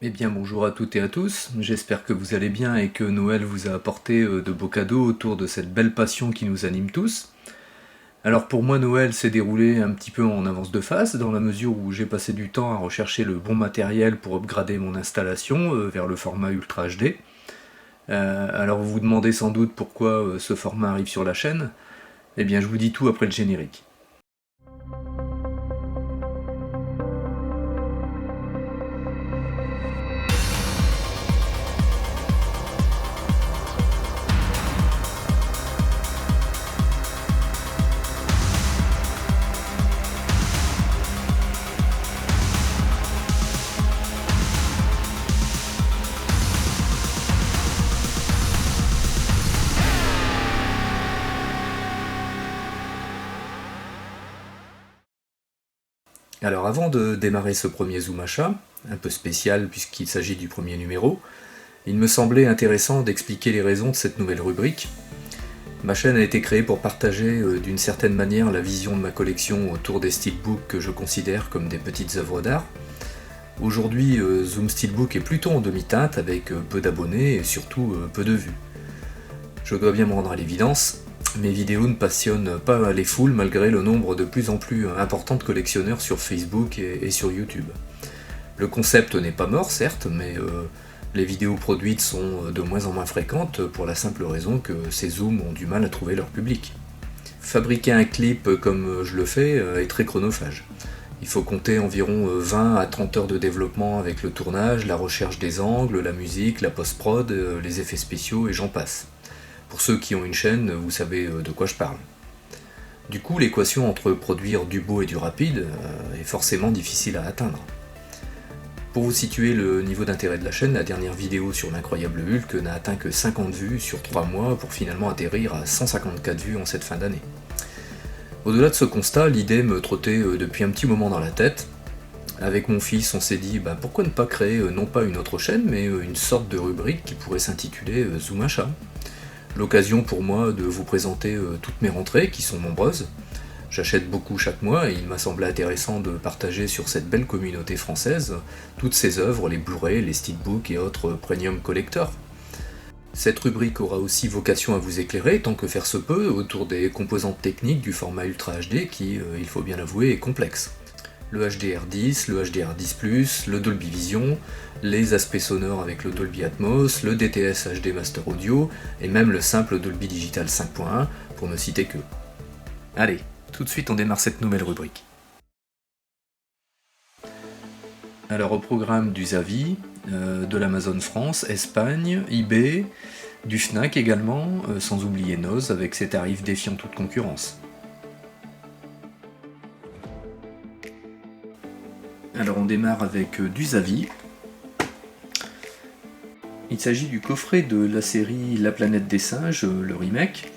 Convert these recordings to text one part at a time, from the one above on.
Eh bien bonjour à toutes et à tous, j'espère que vous allez bien et que Noël vous a apporté de beaux cadeaux autour de cette belle passion qui nous anime tous. Alors pour moi Noël s'est déroulé un petit peu en avance de phase, dans la mesure où j'ai passé du temps à rechercher le bon matériel pour upgrader mon installation vers le format Ultra HD. Alors vous vous demandez sans doute pourquoi ce format arrive sur la chaîne. Eh bien je vous dis tout après le générique. Alors avant de démarrer ce premier Zoom achat, un peu spécial puisqu'il s'agit du premier numéro, il me semblait intéressant d'expliquer les raisons de cette nouvelle rubrique. Ma chaîne a été créée pour partager d'une certaine manière la vision de ma collection autour des steelbooks que je considère comme des petites œuvres d'art. Aujourd'hui, Zoom Steelbook est plutôt en demi-teinte avec peu d'abonnés et surtout peu de vues. Je dois bien me rendre à l'évidence, mes vidéos ne passionnent pas les foules malgré le nombre de plus en plus important de collectionneurs sur Facebook et sur YouTube. Le concept n'est pas mort certes, mais les vidéos produites sont de moins en moins fréquentes pour la simple raison que ces zooms ont du mal à trouver leur public. Fabriquer un clip comme je le fais est très chronophage. Il faut compter environ 20 à 30 heures de développement avec le tournage, la recherche des angles, la musique, la post-prod, les effets spéciaux et j'en passe. Pour ceux qui ont une chaîne, vous savez de quoi je parle. Du coup, l'équation entre produire du beau et du rapide est forcément difficile à atteindre. Pour vous situer le niveau d'intérêt de la chaîne, la dernière vidéo sur l'incroyable Hulk n'a atteint que 50 vues sur 3 mois pour finalement atterrir à 154 vues en cette fin d'année. Au-delà de ce constat, l'idée me trottait depuis un petit moment dans la tête. Avec mon fils, on s'est dit pourquoi ne pas créer non pas une autre chaîne, mais une sorte de rubrique qui pourrait s'intituler Zoom Achat. L'occasion pour moi de vous présenter toutes mes rentrées, qui sont nombreuses. J'achète beaucoup chaque mois et il m'a semblé intéressant de partager sur cette belle communauté française toutes ces œuvres, les Blu-ray, les steelbooks et autres premium collectors. Cette rubrique aura aussi vocation à vous éclairer, tant que faire se peut, autour des composantes techniques du format Ultra HD qui, il faut bien l'avouer, est complexe. Le HDR10, le HDR10+, le Dolby Vision, les aspects sonores avec le Dolby Atmos, le DTS HD Master Audio, et même le simple Dolby Digital 5.1, pour ne citer que. Allez, tout de suite on démarre cette nouvelle rubrique. Alors au programme du Zavi, de l'Amazon France, Espagne, eBay, du Fnac également, sans oublier Noz avec ses tarifs défiant toute concurrence. Alors on démarre avec du Zavi. Il s'agit du coffret de la série La Planète des Singes, le remake.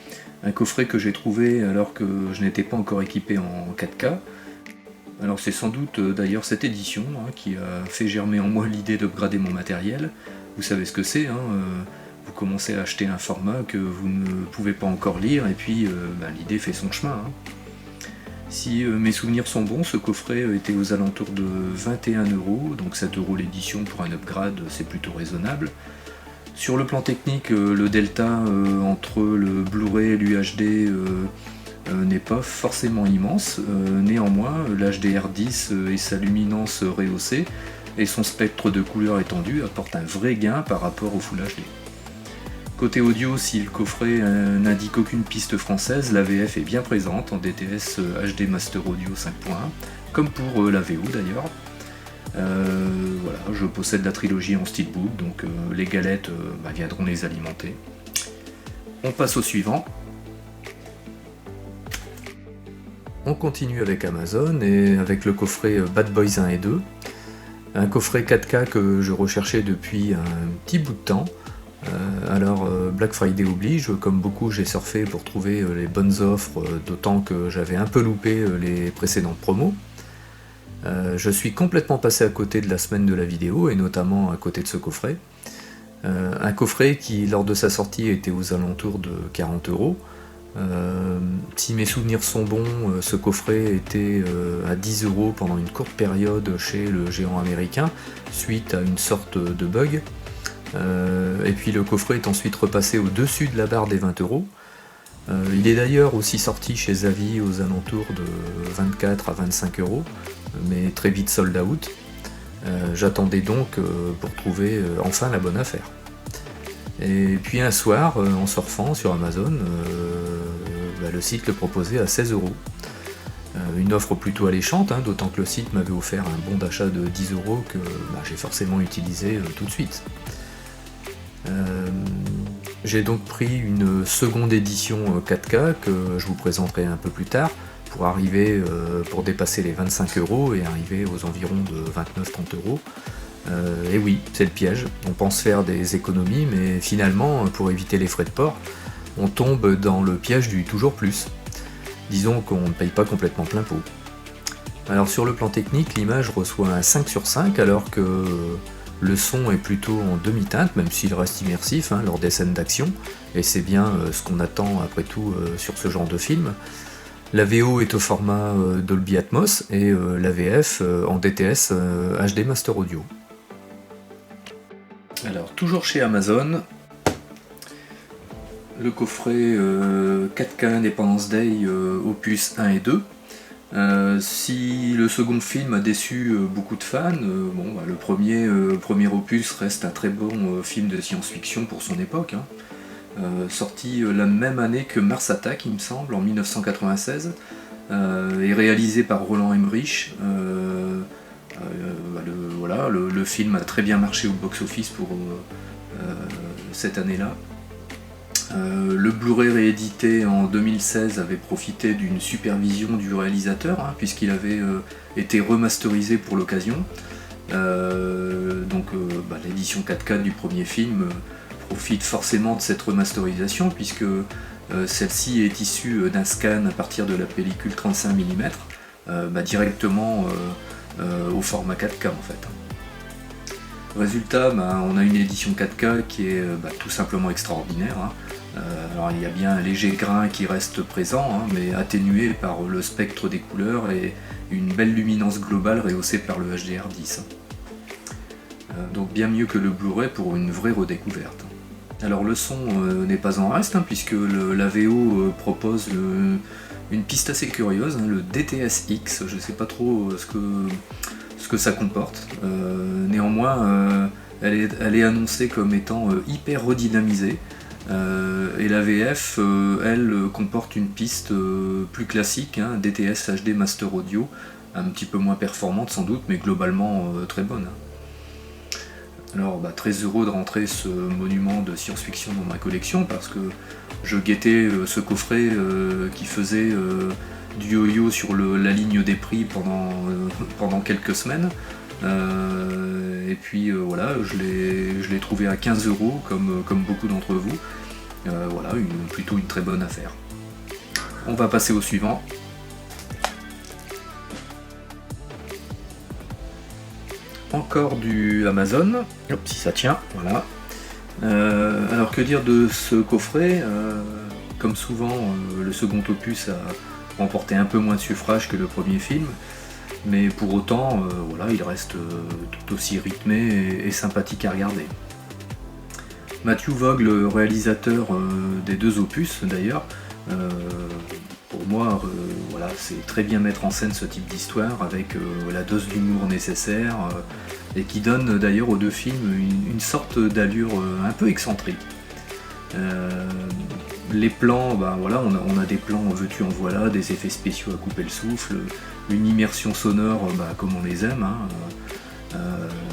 Un coffret que j'ai trouvé alors que je n'étais pas encore équipé en 4K. Alors c'est sans doute d'ailleurs cette édition qui a fait germer en moi l'idée d'upgrader mon matériel. Vous savez ce que c'est, vous commencez à acheter un format que vous ne pouvez pas encore lire et puis l'idée fait son chemin. Si mes souvenirs sont bons, ce coffret était aux alentours de 21€, donc 7€ l'édition pour un upgrade, c'est plutôt raisonnable. Sur le plan technique, le delta entre le Blu-ray et l'UHD n'est pas forcément immense, néanmoins l'HDR10 et sa luminance rehaussée et son spectre de couleurs étendu apportent un vrai gain par rapport au Full HD. Côté audio, si le coffret n'indique aucune piste française, la VF est bien présente en DTS HD Master Audio 5.1, comme pour la VO d'ailleurs. Voilà, je possède la trilogie en steelbook, donc les galettes viendront les alimenter. On passe au suivant. On continue avec Amazon et avec le coffret Bad Boys 1 et 2. Un coffret 4K que je recherchais depuis un petit bout de temps. Alors Black Friday oblige, comme beaucoup j'ai surfé pour trouver les bonnes offres, d'autant que j'avais un peu loupé les précédentes promos. Je suis complètement passé à côté de la semaine de la vidéo et notamment à côté de ce coffret. Un coffret qui lors de sa sortie était aux alentours de 40€, Si mes souvenirs sont bons, ce coffret était à 10 € pendant une courte période chez le géant américain, suite à une sorte de bug. Et puis le coffret est ensuite repassé au-dessus de la barre des 20 €. Il est d'ailleurs aussi sorti chez Zavvi aux alentours de 24 à 25 €, mais très vite sold out. J'attendais donc pour trouver enfin la bonne affaire. Et puis un soir, en surfant sur Amazon, le site le proposait à 16 €. Une offre plutôt alléchante, d'autant que le site m'avait offert un bon d'achat de 10 € que j'ai forcément utilisé tout de suite. J'ai donc pris une seconde édition 4K que je vous présenterai un peu plus tard pour dépasser les 25 € et arriver aux environs de 29-30 €. Et oui, c'est le piège. On pense faire des économies, mais finalement, pour éviter les frais de port, on tombe dans le piège du toujours plus. Disons qu'on ne paye pas complètement plein pot. Alors sur le plan technique, l'image reçoit un 5 sur 5 alors que le son est plutôt en demi-teinte, même s'il reste immersif lors des scènes d'action, et c'est bien ce qu'on attend après tout sur ce genre de film. La VO est au format Dolby Atmos et la VF en DTS HD Master Audio. Alors toujours chez Amazon, le coffret 4K Independence Day opus 1 et 2. Si le second film a déçu beaucoup de fans, le premier opus reste un très bon film de science-fiction pour son époque, sorti la même année que Mars Attack, il me semble, en 1996, et réalisé par Roland Emmerich. Le film a très bien marché au box-office pour cette année-là. Le Blu-ray réédité en 2016 avait profité d'une supervision du réalisateur, puisqu'il avait été remasterisé pour l'occasion. L'édition 4K du premier film profite forcément de cette remasterisation, puisque celle-ci est issue d'un scan à partir de la pellicule 35 mm, directement au format 4K en fait. Résultat, on a une édition 4K qui est tout simplement extraordinaire. Alors il y a bien un léger grain qui reste présent, mais atténué par le spectre des couleurs et une belle luminance globale rehaussée par le HDR10. Donc bien mieux que le Blu-ray pour une vraie redécouverte. Alors le son n'est pas en reste, puisque la VO propose une piste assez curieuse, le DTS-X, je ne sais pas trop ce que ça comporte. Néanmoins, elle est annoncée comme étant hyper redynamisée. Et la VF, elle, comporte une piste plus classique, DTS HD Master Audio, un petit peu moins performante sans doute, mais globalement très bonne. Alors 13 € de rentrer ce monument de science-fiction dans ma collection, parce que je guettais ce coffret qui faisait du yo-yo sur la ligne des prix pendant quelques semaines. Et puis je l'ai trouvé à 15 € comme beaucoup d'entre vous. Plutôt une très bonne affaire. On va passer au suivant. Encore du Amazon. Hop, si ça tient, voilà. Alors que dire de ce coffret comme souvent, le second opus a remporté un peu moins de suffrages que le premier film. Mais pour autant, il reste tout aussi rythmé et sympathique à regarder. Matthew Vaughn, le réalisateur des deux opus d'ailleurs, pour moi, c'est très bien mettre en scène ce type d'histoire avec la dose d'humour nécessaire et qui donne d'ailleurs aux deux films une sorte d'allure un peu excentrique. Les plans, on a des plans veux-tu en voilà, des effets spéciaux à couper le souffle, une immersion sonore comme on les aime,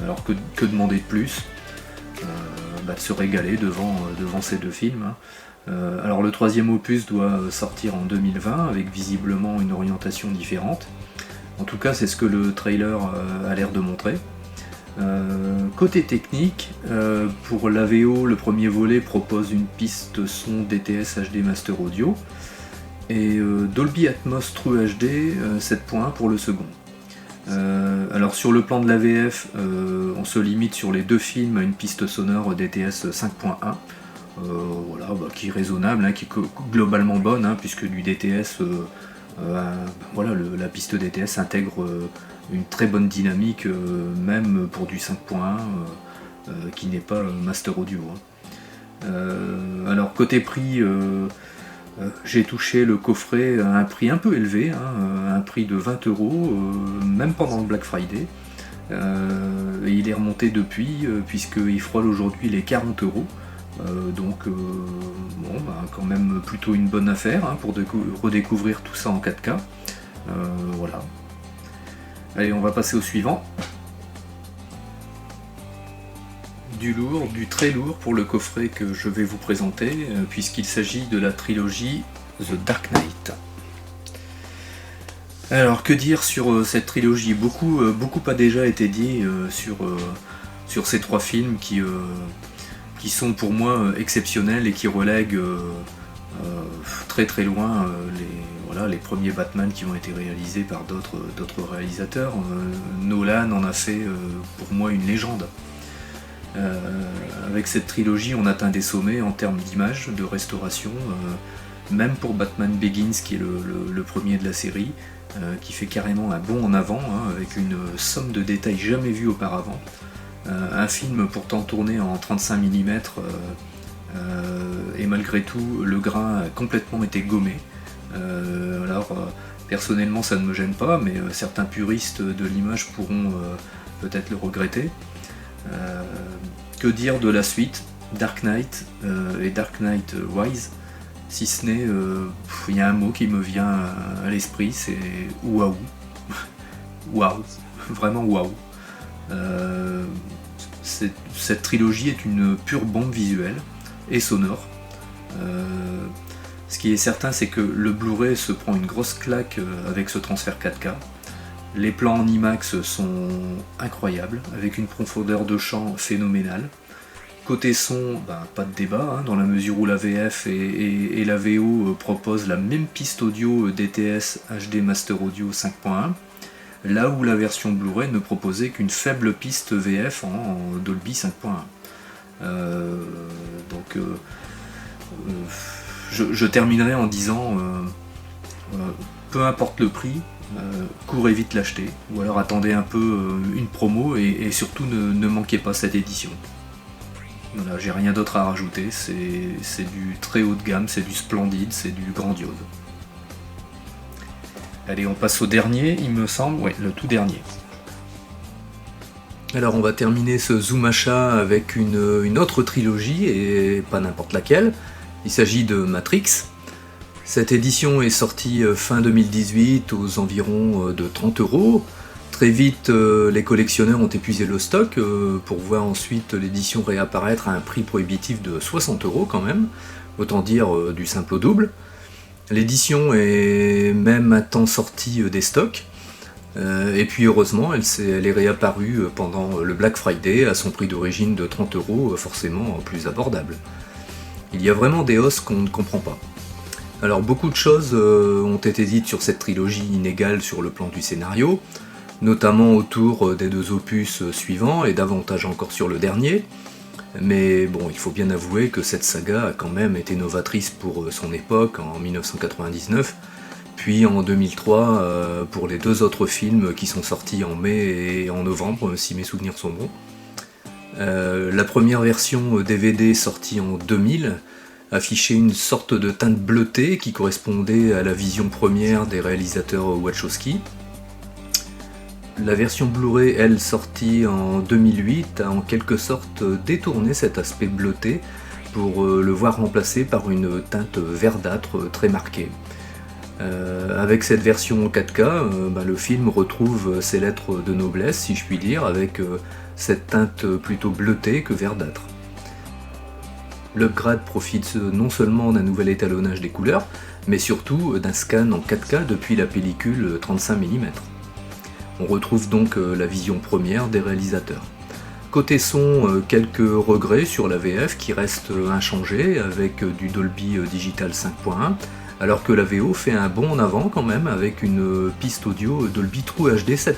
alors que demander de plus, de se régaler devant ces deux films. Alors le troisième opus doit sortir en 2020 avec visiblement une orientation différente. En tout cas c'est ce que le trailer a l'air de montrer. Côté technique, pour la VO, le premier volet propose une piste son DTS HD Master Audio et Dolby Atmos True HD 7.1 pour le second. Alors sur le plan de la VF, on se limite sur les deux films à une piste sonore DTS 5.1. voilà, qui est raisonnable, hein, qui est globalement bonne, hein, puisque du DTS, voilà, la piste DTS intègre une très bonne dynamique, même pour du 5.1, qui n'est pas Master Audio. Hein. Alors côté prix, j'ai touché le coffret à un prix un peu élevé, hein, un prix de 20 €, même pendant le Black Friday. Et il est remonté depuis, puisqu'il frôle aujourd'hui les 40 €. Donc bon, quand même plutôt une bonne affaire, hein, pour redécouvrir tout ça en 4K. Voilà. Allez, on va passer au suivant. Du lourd, du très lourd pour le coffret que je vais vous présenter, puisqu'il s'agit de la trilogie The Dark Knight. Alors, que dire sur cette trilogie? Beaucoup a déjà été dit sur ces 3 films qui sont pour moi exceptionnels et qui relèguent très très loin les premiers Batman qui ont été réalisés par d'autres réalisateurs. Nolan en a fait pour moi une légende. Avec cette trilogie, on atteint des sommets en termes d'image, de restauration, même pour Batman Begins, qui est le premier de la série, qui fait carrément un bond en avant, hein, avec une somme de détails jamais vue auparavant. Un film pourtant tourné en 35 mm, et malgré tout, le grain a complètement été gommé. Personnellement, ça ne me gêne pas, mais certains puristes de l'image pourront peut-être le regretter. Que dire de la suite, Dark Knight et Dark Knight Rise, si ce n'est, il y a un mot qui me vient à l'esprit, c'est waouh. Waouh, vraiment waouh. Cette trilogie est une pure bombe visuelle et sonore. Ce qui est certain, c'est que le Blu-ray se prend une grosse claque avec ce transfert 4K. Les plans en IMAX sont incroyables, avec une profondeur de champ phénoménale. Côté son, pas de débat, hein, dans la mesure où la VF et la VO proposent la même piste audio DTS HD Master Audio 5.1, là où la version Blu-ray ne proposait qu'une faible piste VF en Dolby 5.1. Je terminerai en disant, peu importe le prix, courez vite l'acheter, ou alors attendez un peu une promo, et surtout ne manquez pas cette édition. Voilà, j'ai rien d'autre à rajouter, c'est du très haut de gamme, c'est du splendide, c'est du grandiose. Allez, on passe au dernier, il me semble, ouais, le tout dernier. Alors on va terminer ce Zoom Achat avec une autre trilogie, et pas n'importe laquelle. Il s'agit de Matrix. Cette édition est sortie fin 2018 aux environs de 30 €. Très vite, les collectionneurs ont épuisé le stock pour voir ensuite l'édition réapparaître à un prix prohibitif de 60 € quand même, autant dire du simple au double. L'édition est même un temps sortie des stocks, et puis heureusement elle est réapparue pendant le Black Friday à son prix d'origine de 30 €, forcément plus abordable. Il y a vraiment des hausses qu'on ne comprend pas. Alors beaucoup de choses ont été dites sur cette trilogie inégale sur le plan du scénario, notamment autour des 2 opus suivants et davantage encore sur le dernier. Mais bon, il faut bien avouer que cette saga a quand même été novatrice pour son époque en 1999, puis en 2003 pour les 2 autres films qui sont sortis en mai et en novembre, si mes souvenirs sont bons. La première version DVD sortie en 2000 affichait une sorte de teinte bleutée qui correspondait à la vision première des réalisateurs Wachowski. La version Blu-ray, elle, sortie en 2008, a en quelque sorte détourné cet aspect bleuté pour le voir remplacé par une teinte verdâtre très marquée. Avec cette version 4K, le film retrouve ses lettres de noblesse, si je puis dire, avec cette teinte plutôt bleutée que verdâtre. L'upgrade profite non seulement d'un nouvel étalonnage des couleurs, mais surtout d'un scan en 4K depuis la pellicule 35 mm. On retrouve donc la vision première des réalisateurs. Côté son, quelques regrets sur la VF qui reste inchangée avec du Dolby Digital 5.1, alors que la VO fait un bond en avant quand même avec une piste audio Dolby True HD 7.1.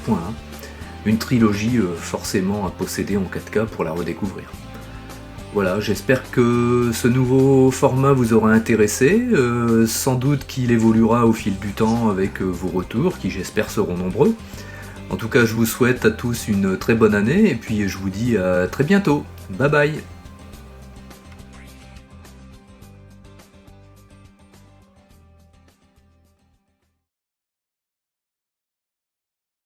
Une trilogie forcément à posséder en 4K pour la redécouvrir. Voilà, j'espère que ce nouveau format vous aura intéressé, sans doute qu'il évoluera au fil du temps avec vos retours, qui j'espère seront nombreux. En tout cas, je vous souhaite à tous une très bonne année, et puis je vous dis à très bientôt. Bye bye.